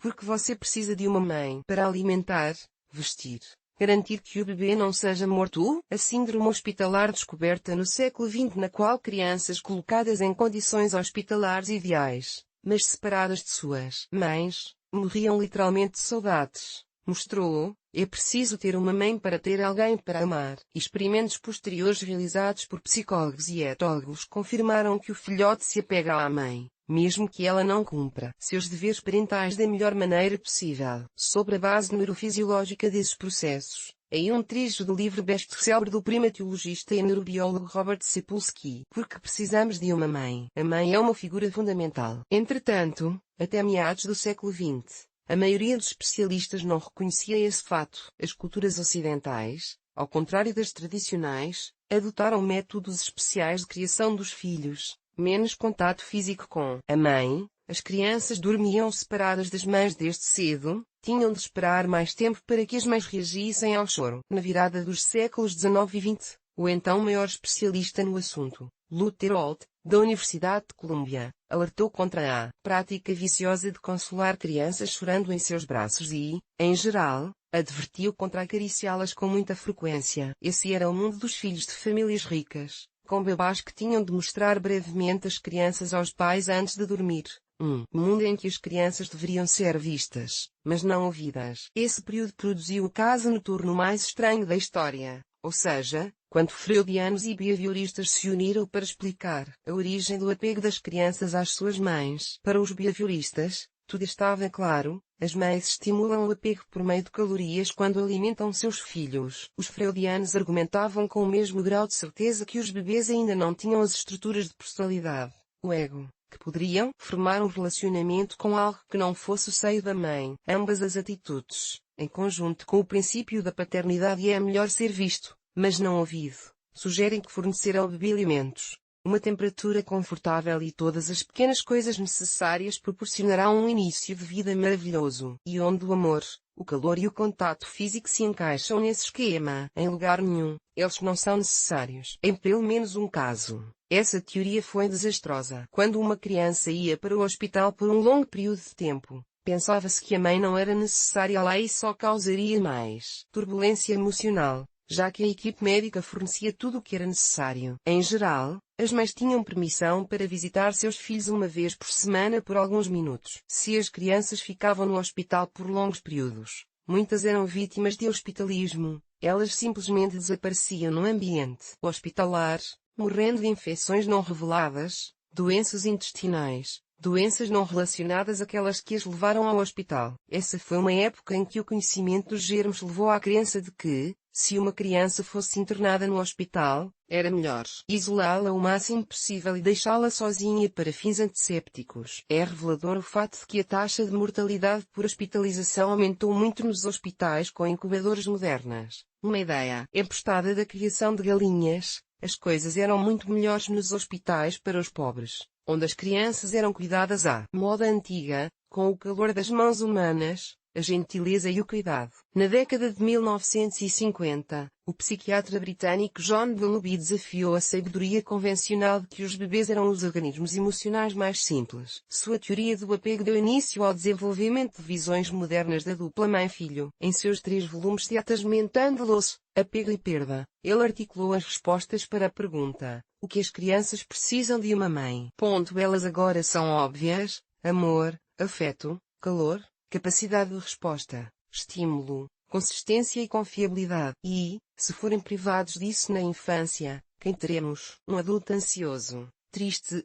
Porque você precisa de uma mãe para alimentar, vestir, garantir que o bebê não seja morto. A síndrome hospitalar descoberta no século XX, na qual crianças colocadas em condições hospitalares ideais, mas separadas de suas mães, morriam literalmente de saudades, mostrou: é preciso ter uma mãe para ter alguém para amar. Experimentos posteriores realizados por psicólogos e etólogos confirmaram que o filhote se apega à mãe, mesmo que ela não cumpra seus deveres parentais da melhor maneira possível. Sobre a base neurofisiológica desses processos, aí um trecho do livro best-seller do primatologista e neurobiólogo Robert Sapolsky. Porque precisamos de uma mãe. A mãe é uma figura fundamental. Entretanto, até meados do século XX, a maioria dos especialistas não reconhecia esse fato. As culturas ocidentais, ao contrário das tradicionais, adotaram métodos especiais de criação dos filhos, menos contato físico com a mãe. As crianças dormiam separadas das mães desde cedo, tinham de esperar mais tempo para que as mães reagissem ao choro. Na virada dos séculos XIX e XX, o então maior especialista no assunto, Luther Holt, da Universidade de Colômbia, alertou contra a prática viciosa de consolar crianças chorando em seus braços e, em geral, advertiu contra acariciá-las com muita frequência. Esse era o mundo dos filhos de famílias ricas, com babás que tinham de mostrar brevemente as crianças aos pais antes de dormir. Um mundo em que as crianças deveriam ser vistas, mas não ouvidas. Esse período produziu o caso noturno mais estranho da história, ou seja, quando freudianos e behavioristas se uniram para explicar a origem do apego das crianças às suas mães. Para os behavioristas, tudo estava claro: as mães estimulam o apego por meio de calorias quando alimentam seus filhos. Os freudianos argumentavam com o mesmo grau de certeza que os bebês ainda não tinham as estruturas de personalidade, o ego, que poderiam formar um relacionamento com algo que não fosse o seio da mãe. Ambas as atitudes, em conjunto com o princípio da paternidade, é melhor ser visto, mas não ouvido, sugerem que fornecer ao bebê alimentos, uma temperatura confortável e todas as pequenas coisas necessárias proporcionará um início de vida maravilhoso. E onde o amor, o calor e o contato físico se encaixam nesse esquema, em lugar nenhum, eles não são necessários. Em pelo menos um caso, essa teoria foi desastrosa. Quando uma criança ia para o hospital por um longo período de tempo, pensava-se que a mãe não era necessária lá e só causaria mais turbulência emocional, já que a equipe médica fornecia tudo o que era necessário. Em geral, as mães tinham permissão para visitar seus filhos uma vez por semana por alguns minutos. Se as crianças ficavam no hospital por longos períodos, muitas eram vítimas de hospitalismo. Elas simplesmente desapareciam no ambiente hospitalar, morrendo de infecções não reveladas, doenças intestinais, doenças não relacionadas àquelas que as levaram ao hospital. Essa foi uma época em que o conhecimento dos germes levou à crença de que, se uma criança fosse internada no hospital, era melhor isolá-la o máximo possível e deixá-la sozinha para fins antissépticos. É revelador o fato de que a taxa de mortalidade por hospitalização aumentou muito nos hospitais com incubadoras modernas. Uma ideia emprestada da criação de galinhas: as coisas eram muito melhores nos hospitais para os pobres, onde as crianças eram cuidadas à moda antiga, com o calor das mãos humanas, a gentileza e o cuidado. Na década de 1950, o psiquiatra britânico John Bowlby desafiou a sabedoria convencional de que os bebês eram os organismos emocionais mais simples. Sua teoria do apego deu início ao desenvolvimento de visões modernas da dupla mãe-filho. Em seus 3 volumes de Attachment and Loss, Apego e Perda, ele articulou as respostas para a pergunta: o que as crianças precisam de uma mãe? Elas agora são óbvias: amor, afeto, calor, capacidade de resposta, estímulo, consistência e confiabilidade. E, se forem privados disso na infância, quem teremos? Um adulto ansioso, triste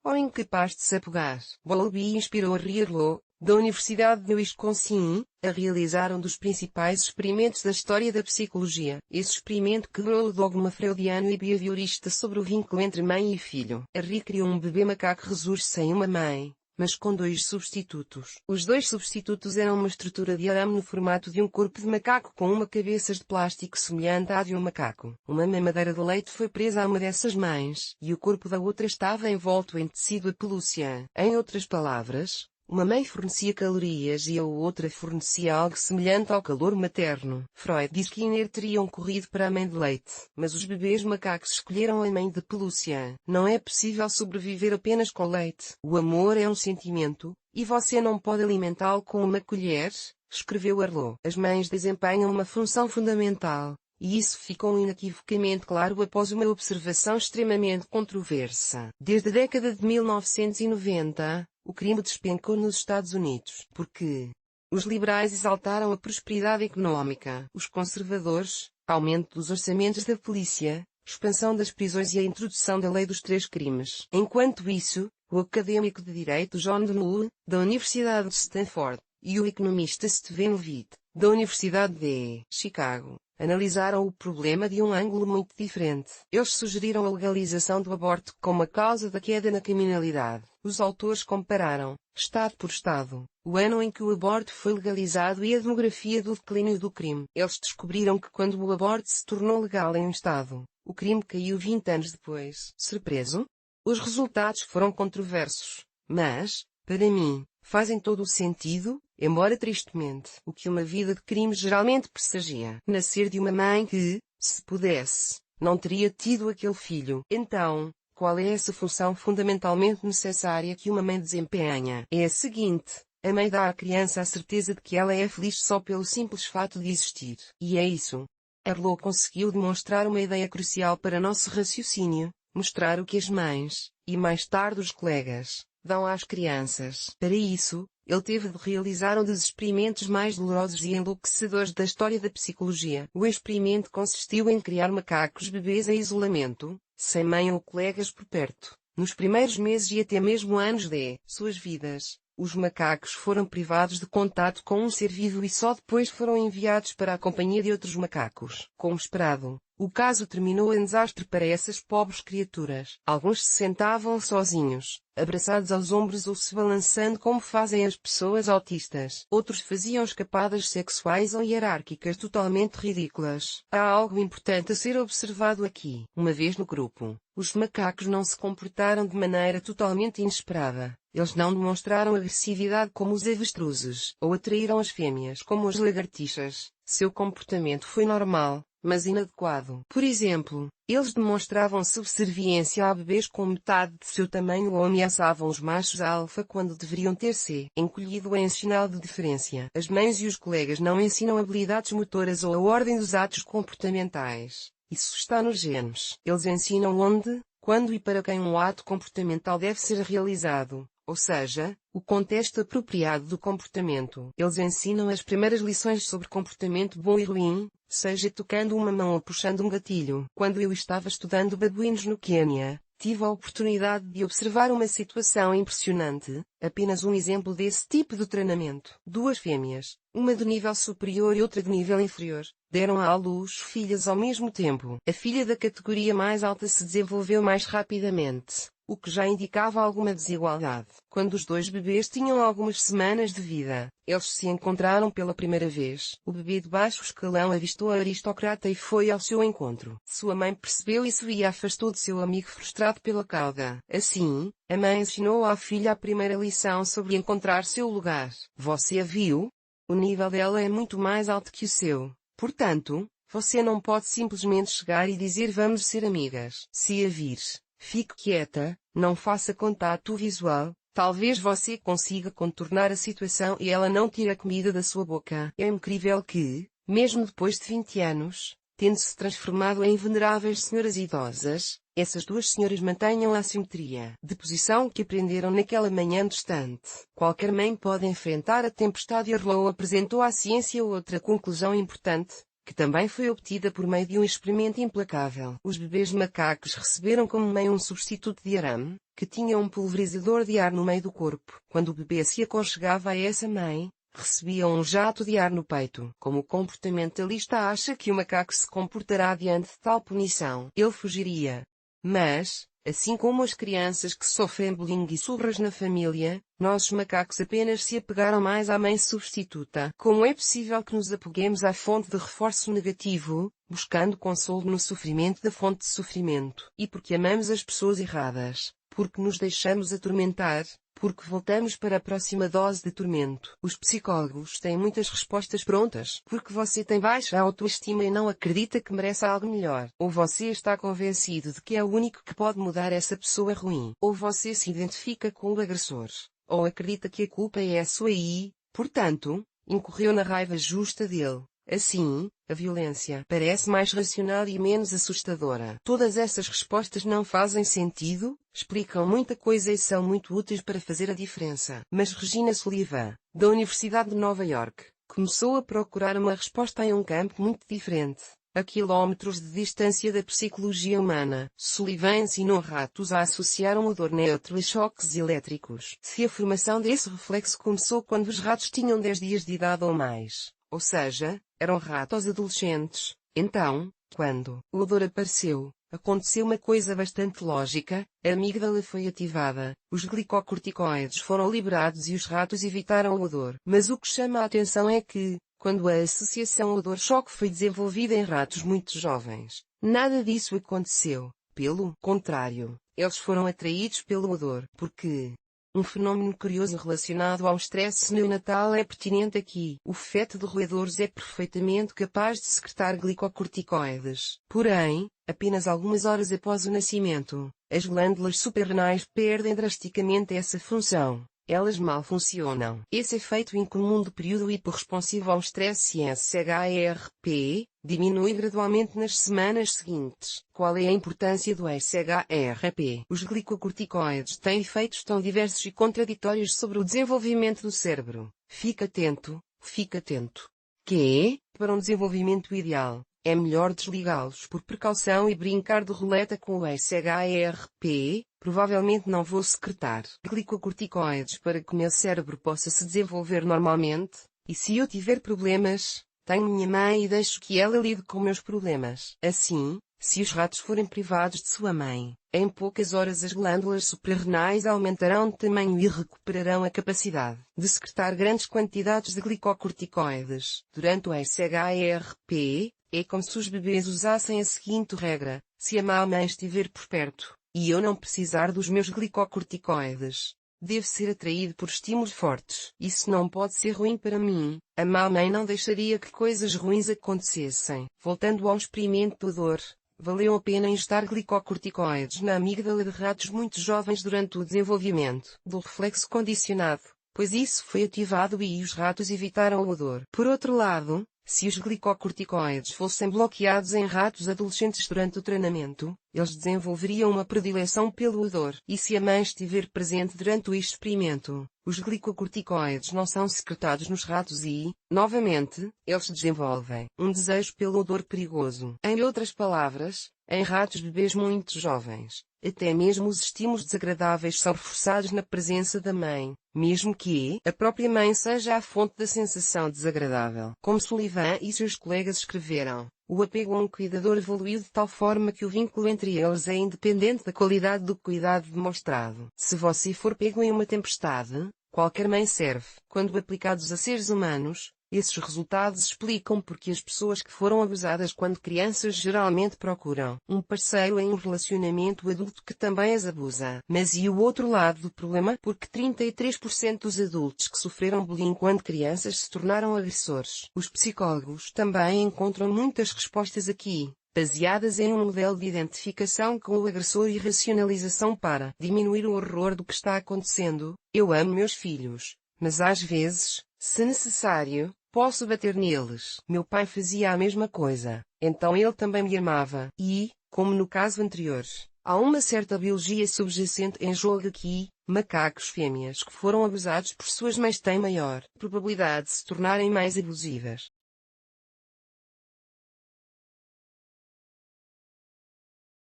ou incapaz de se apegar. Bowlby inspirou Rierlo, da Universidade de Wisconsin, a realizar um dos principais experimentos da história da psicologia. Esse experimento quebrou o dogma freudiano e behaviorista sobre o vínculo entre mãe e filho. Harry criou um bebê macaco resurge sem uma mãe, mas com 2 substitutos. Os 2 substitutos eram uma estrutura de arame no formato de um corpo de macaco com uma cabeça de plástico semelhante à de um macaco. Uma mamadeira de leite foi presa a uma dessas mães, e o corpo da outra estava envolto em tecido a pelúcia. Em outras palavras, Uma mãe fornecia calorias e a outra fornecia algo semelhante ao calor materno. Freud e Skinner teriam corrido para a mãe de leite, mas os bebês macacos escolheram a mãe de pelúcia. Não é possível sobreviver apenas com leite. O amor é um sentimento, e você não pode alimentá-lo com uma colher, escreveu Arlo. As mães desempenham uma função fundamental. E isso ficou inequivocamente claro após uma observação extremamente controversa. Desde a década de 1990, o crime despencou nos Estados Unidos, porque os liberais exaltaram a prosperidade econômica, os conservadores, aumento dos orçamentos da polícia, expansão das prisões e a introdução da lei dos 3 crimes. Enquanto isso, o acadêmico de direito John Dewey, da Universidade de Stanford, e o economista Stephen Levitt, da Universidade de Chicago, analisaram o problema de um ângulo muito diferente. Eles sugeriram a legalização do aborto como a causa da queda na criminalidade. Os autores compararam, estado por estado, o ano em que o aborto foi legalizado e a demografia do declínio do crime. Eles descobriram que quando o aborto se tornou legal em um estado, o crime caiu 20 anos depois. Surpreso? Os resultados foram controversos, mas, para mim, fazem todo o sentido, embora tristemente, o que uma vida de crime geralmente pressagia. Nascer de uma mãe que, se pudesse, não teria tido aquele filho. Então, qual é essa função fundamentalmente necessária que uma mãe desempenha? É a seguinte: a mãe dá à criança a certeza de que ela é feliz só pelo simples fato de existir. E é isso. Arlo conseguiu demonstrar uma ideia crucial para nosso raciocínio, mostrar o que as mães, e mais tarde os colegas, dão às crianças. Para isso, ele teve de realizar um dos experimentos mais dolorosos e enlouquecedores da história da psicologia. O experimento consistiu em criar macacos bebês em isolamento, sem mãe ou colegas por perto. Nos primeiros meses e até mesmo anos de suas vidas, os macacos foram privados de contato com um ser vivo e só depois foram enviados para a companhia de outros macacos. Como esperado, o caso terminou em desastre para essas pobres criaturas. Alguns se sentavam sozinhos, abraçados aos ombros ou se balançando como fazem as pessoas autistas. Outros faziam escapadas sexuais ou hierárquicas totalmente ridículas. Há algo importante a ser observado aqui. Uma vez no grupo, os macacos não se comportaram de maneira totalmente inesperada. Eles não demonstraram agressividade como os avestruzes, ou atraíram as fêmeas como as lagartixas. Seu comportamento foi normal, mas inadequado. Por exemplo, eles demonstravam subserviência a bebês com metade de seu tamanho ou ameaçavam os machos alfa quando deveriam ter se encolhido em sinal de deferência. As mães e os colegas não ensinam habilidades motoras ou a ordem dos atos comportamentais. Isso está nos genes. Eles ensinam onde, quando e para quem um ato comportamental deve ser realizado. Ou seja, o contexto apropriado do comportamento. Eles ensinam as primeiras lições sobre comportamento bom e ruim, seja tocando uma mão ou puxando um gatilho. Quando eu estava estudando babuínos no Quênia, tive a oportunidade de observar uma situação impressionante, apenas um exemplo desse tipo de treinamento. 2 fêmeas, uma de nível superior e outra de nível inferior, deram à luz filhas ao mesmo tempo. A filha da categoria mais alta se desenvolveu mais rapidamente, o que já indicava alguma desigualdade. Quando os 2 bebês tinham algumas semanas de vida, eles se encontraram pela primeira vez. O bebê de baixo escalão avistou a aristocrata e foi ao seu encontro. Sua mãe percebeu isso e a afastou de seu amigo frustrado pela cauda. Assim, a mãe ensinou à filha a primeira lição sobre encontrar seu lugar. Você a viu? O nível dela é muito mais alto que o seu. Portanto, você não pode simplesmente chegar e dizer vamos ser amigas. Se a vir, fique quieta, não faça contato visual, talvez você consiga contornar a situação e ela não tire a comida da sua boca. É incrível que, mesmo depois de 20 anos, tendo-se transformado em veneráveis senhoras idosas, essas 2 senhoras mantenham a simetria de posição que aprenderam naquela manhã distante. Qualquer mãe pode enfrentar a tempestade e Arlo apresentou à ciência outra conclusão importante, que também foi obtida por meio de um experimento implacável. Os bebês macacos receberam como mãe um substituto de arame, que tinha um pulverizador de ar no meio do corpo. Quando o bebê se aconchegava a essa mãe, recebia um jato de ar no peito. Como o comportamentalista acha que o macaco se comportará diante de tal punição, ele fugiria. Mas, assim como as crianças que sofrem bullying e surras na família, nós macacos apenas se apegaram mais à mãe substituta. Como é possível que nos apeguemos à fonte de reforço negativo, buscando consolo no sofrimento da fonte de sofrimento? E porque amamos as pessoas erradas, porque nos deixamos atormentar, porque voltamos para a próxima dose de tormento. Os psicólogos têm muitas respostas prontas, porque você tem baixa autoestima e não acredita que merece algo melhor. Ou você está convencido de que é o único que pode mudar essa pessoa ruim. Ou você se identifica com o agressor. Ou acredita que a culpa é sua e, portanto, incorreu na raiva justa dele. Assim, a violência parece mais racional e menos assustadora. Todas essas respostas não fazem sentido, explicam muita coisa e são muito úteis para fazer a diferença. Mas Regina Sullivan, da Universidade de Nova York, começou a procurar uma resposta em um campo muito diferente, a quilómetros de distância da psicologia humana. Sullivan ensinou ratos a associar um odor neutro a choques elétricos. Se a formação desse reflexo começou quando os ratos tinham 10 dias de idade ou mais, ou seja, eram ratos adolescentes, então, quando o odor apareceu, aconteceu uma coisa bastante lógica: a amígdala foi ativada, os glicocorticoides foram liberados e os ratos evitaram o odor. Mas o que chama a atenção é que, quando a associação odor-choque foi desenvolvida em ratos muito jovens, nada disso aconteceu. Pelo contrário, eles foram atraídos pelo odor. Porque um fenômeno curioso relacionado ao estresse neonatal é pertinente aqui. O feto de roedores é perfeitamente capaz de secretar glicocorticoides. Porém, apenas algumas horas após o nascimento, as glândulas suprarrenais perdem drasticamente essa função. Elas mal funcionam. Esse efeito incomum do período hiporresponsivo ao estresse SHRP diminui gradualmente nas semanas seguintes. Qual é a importância do SHRP? Os glicocorticoides têm efeitos tão diversos e contraditórios sobre o desenvolvimento do cérebro. Fique atento, fique atento. Que, para um desenvolvimento ideal, é melhor desligá-los por precaução e brincar de roleta com o SHRP. Provavelmente não vou secretar glicocorticoides para que meu cérebro possa se desenvolver normalmente, e se eu tiver problemas, tenho minha mãe e deixo que ela lide com meus problemas. Assim, se os ratos forem privados de sua mãe, em poucas horas as glândulas suprarrenais aumentarão de tamanho e recuperarão a capacidade de secretar grandes quantidades de glicocorticoides. Durante o SHRP, é como se os bebês usassem a seguinte regra: se a mamãe estiver por perto, e eu não precisar dos meus glicocorticoides, devo ser atraído por estímulos fortes. Isso não pode ser ruim para mim. A mamãe não deixaria que coisas ruins acontecessem. Voltando ao experimento do odor, valeu a pena injetar glicocorticoides na amígdala de ratos muito jovens durante o desenvolvimento do reflexo condicionado, pois isso foi ativado e os ratos evitaram o odor. Por outro lado, se os glicocorticoides fossem bloqueados em ratos adolescentes durante o treinamento, eles desenvolveriam uma predileção pelo odor. E se a mãe estiver presente durante o experimento, os glicocorticoides não são secretados nos ratos e, novamente, eles desenvolvem um desejo pelo odor perigoso. Em outras palavras, em ratos bebês muito jovens, até mesmo os estímulos desagradáveis são reforçados na presença da mãe, mesmo que a própria mãe seja a fonte da sensação desagradável. Como Sullivan e seus colegas escreveram, o apego a um cuidador evoluiu de tal forma que o vínculo entre eles é independente da qualidade do cuidado demonstrado. Se você for pego em uma tempestade, qualquer mãe serve. Quando aplicados a seres humanos, esses resultados explicam porque as pessoas que foram abusadas quando crianças geralmente procuram um parceiro em um relacionamento adulto que também as abusa. Mas e o outro lado do problema? Porque 33% dos adultos que sofreram bullying quando crianças se tornaram agressores. Os psicólogos também encontram muitas respostas aqui, baseadas em um modelo de identificação com o agressor e racionalização para diminuir o horror do que está acontecendo. Eu amo meus filhos, mas às vezes, se necessário, posso bater neles. Meu pai fazia a mesma coisa, então ele também me amava. E, como no caso anterior, há uma certa biologia subjacente em jogo aqui. Macacos fêmeas que foram abusados por suas mães têm maior probabilidade de se tornarem mais abusivas.